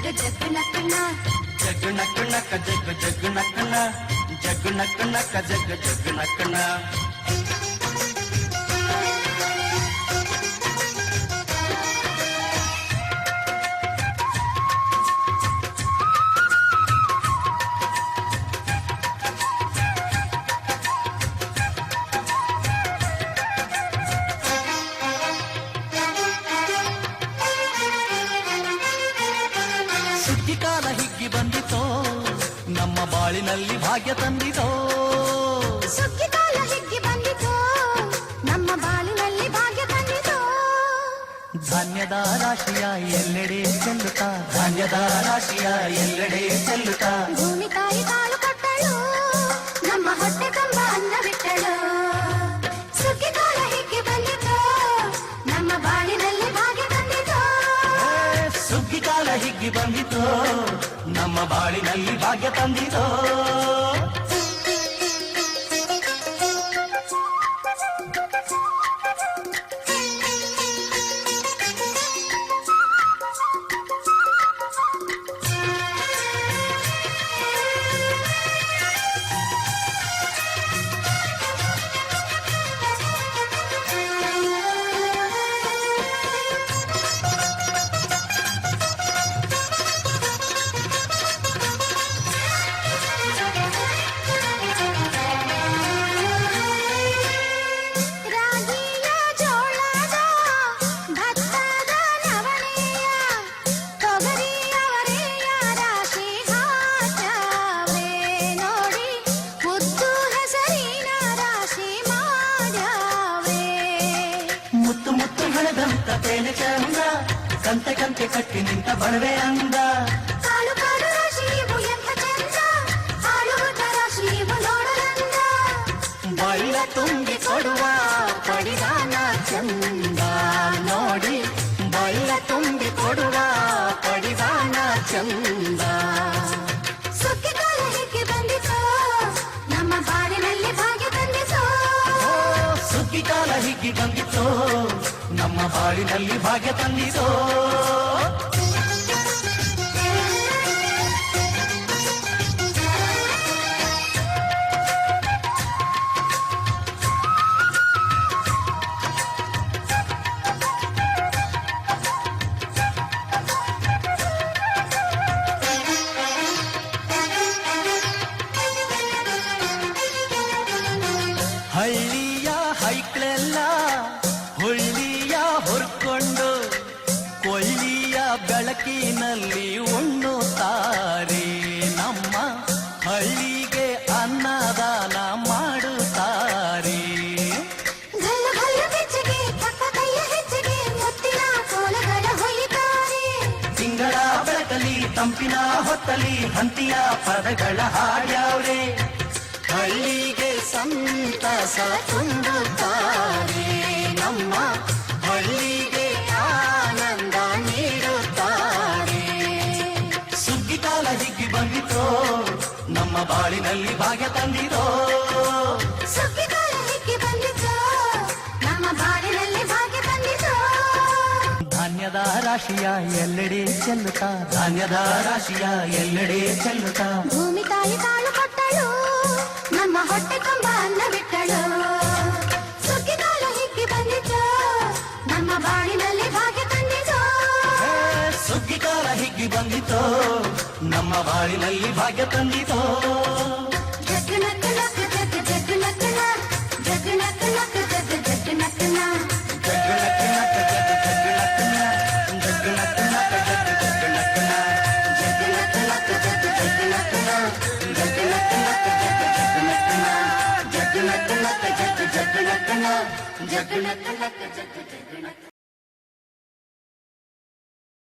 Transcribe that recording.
ಜಗ್ ನಕ್ಕನ ಜಗ್ ನಕ್ ನಕ್ ಜಗ್ ಜಗ್ ನಕ್ಕನ ಜಗ್ ನಕ್ ನಕ್ ಜಗ್ ಜಗ್ ನಕ್ಕನ ಕಾಲ ಹಿಗ್ಗಿ ಬಂದಿತೋ ನಮ್ಮ ಬಾಳಿನಲ್ಲಿ ಭಾಗ್ಯ ತಂದಿತೋ ಸುಗ್ಗಿ ಕಾಲ ಹಿಗ್ಗಿ ಬಂದಿತೋ ನಮ್ಮ ಬಾಳಿನಲ್ಲಿ ಭಾಗ್ಯ ತಂದಿತೋ ಧಾನ್ಯದ ರಾಶಿಯ ಎಲ್ಲೆಡೆ ಚೆಲ್ಲುತ್ತಾ ಧಾನ್ಯದ ರಾಶಿಯ ಎಲ್ಲೆಡೆ ಚೆಲ್ಲುತ್ತಾ ಭೂಮಿ ತಾಯಿ ಕಾಳು ಕೊಟ್ಟಳು ನಮ್ಮ ಹೊಟ್ಟೆ ತುಂಬ ಅನ್ನ ಬಿಟ್ಟಳು ಸುಗ್ಗಿ ಕಾಲ ಹಿಗ್ಗಿ ಬಂದಿತೋ ನಮ್ಮ ಬಾಳಿನಲ್ಲಿ ಭಾಗ್ಯ ತಂದಿತೋ ಸುಗ್ಗಿ ಕಾಲ ಹಿಗ್ಗಿ ಬಂದಿತೋ ನಮ್ಮ ಬಾಳಿನಲ್ಲಿ ಭಾಗ್ಯ ತಂದಿತೋ ತೇನೆ ಚಂದ ಕಂತೆ ಕಂತೆ ಕಟ್ಟಿ ನಿಂತ ಬಣವೆ ಅಂದ ಕಾಳು ಕಾಳು ರಾಶಿಯು ಎಂಥ ಚಂದ ಆಳುವುದ ರಾಶಿಯು ನೋಡಲಂದ ಬಳ್ಳ ತುಂಬಿ ಕೊಡುವ ಪಡಿದಾನ ಚಂದ ನೋಡಿ ಬಳ್ಳ ತುಂಬಿ ಕೊಡುವ ಪಡಿದಾನ ಚಂದ ಸುಗ್ಗಿ ಕಾಲ ಹಿಗ್ಗಿ ಬಂದಿತೋ ನಮ್ಮ ಬಾಳಿನಲ್ಲಿ ಭಾಗ್ಯ ತಂದಿತೋ ಸುಗ್ಗಿ ಕಾಲ ಹಿಗ್ಗಿ ಬಂದಿತೋ ನಮ್ಮ ಬಾಳಿನಲ್ಲಿ ಭಾಗ್ಯ ತಂದಿತೋ ಹಳ್ಳಿಯ ಹೈಕ್ಳೆಲ್ಲ ಹುಳ್ಳಿಯ ಹೊರ್ಕೊಂಡು ಕೊಳ್ಳಿಯ ಬೆಳಕಿನಲ್ಲಿ ಉಣ್ಣುತ್ತಾರೆ ನಮ್ಮ ಹಳ್ಳಿಗೆ ಅನ್ನದಾನ ಮಾಡುತ್ತಾರೆ ಗಲ್ಲು ಗಲ್ಲು ಬೆಚ್ಚಗೆ ಪಕ್ಕ ಕೈಯ ಹೆಚ್ಚಿಗೆ ಮುತ್ತಿನ ಕೋಲಗಳ ಹೊಯ್ಯುತ್ತಾರೆ ತಿಂಗಳ ಬೆಳಕಲಿ ತಂಪಿನ ಹೊತ್ತಲಿ ಹಂತಿಯ ಪದಗಳ ಹಾಡ್ಯಾವ್ರೆ ಹಳ್ಳಿಗೆ ಸಂತಸ ತುಂಬುತ್ತಾರೆ ನಮ್ಮ ಹಳ್ಳಿಗೆ ಆನಂದ ನೀಡುತ್ತಾರೆ ಸುಗ್ಗಿ ಕಾಲ ಹಿಗ್ಗಿ ಬಂದಿತೋ ನಮ್ಮ ಬಾಳಿನಲ್ಲಿ ಭಾಗ್ಯ ತಂದಿತೋ ಸುಗ್ಗಿ ಕಾಲ ಹಿಗ್ಗಿ ಬಂದಿತೋ ನಮ್ಮ ಬಾಳಿನಲ್ಲಿ ಭಾಗ್ಯ ತಂದಿತೋ ಧಾನ್ಯದ ರಾಶಿಯ ಎಲ್ಲೆಡೆ ಚೆಲ್ಲುತ್ತಾ ಧಾನ್ಯದ ರಾಶಿಯ ಎಲ್ಲೆಡೆ ಚೆಲ್ಲುತ್ತಾ ಭೂಮಿ ತಾಯಿ ಕಾಳು ಕೊಟ್ಟಳು ನಮ್ಮ ಹೊಟ್ಟೆ ತುಂಬ ಅನ್ನ ಬಿಟ್ಟಳು ಸುಗ್ಗಿ ಕಾಲ ಹಿಗ್ಗಿ ಬಂದಿತೋ ನಮ್ಮ ಬಾಳಿನಲ್ಲಿ ಭಾಗ್ಯ ತಂದಿತೋ ಸುಗ್ಗಿ ಕಾಲ ಹಿಗ್ಗಿ ಬಂದಿತೋ ನಮ್ಮ ಬಾಳಿನಲ್ಲಿ ಭಾಗ್ಯ ತಂದಿತೋ ಜಗ್ ನಕ್ ನಕ್ ಜಗ್ ಜಗ್ ನಕ್ಕನ ಜಗ್ ನಕ್ ನಕ್ ಜಗ್ ಜಗ್ ನಕ್ಕನ ಜಗ್ ನಕ್ ನಕ್ ಜಗ್ ಜಗ್ ನಕ್ಕನ ಜಗ್ ನಕ್ ನಕ್ ಜಗ್ ಜಗ್ ನಕ್ಕನ ಜಗ್ ನಕ್ ನಕ್ ಜಗ್ ಜಗ್ ನಕ್ಕನ ಜಗ್ ನಕ್ ನಕ್ ಜಗ್ ಜಗ್ ನಕ್ಕನ ಜಗ್ ನಕ್ ನಕ್ ಜಗ್ ಜಗ್ ನಕ್ಕನ ಜಗ್ ನಕ್ ನಕ್ ಜಗ್ ಜಗ್ ನಕ್ಕನ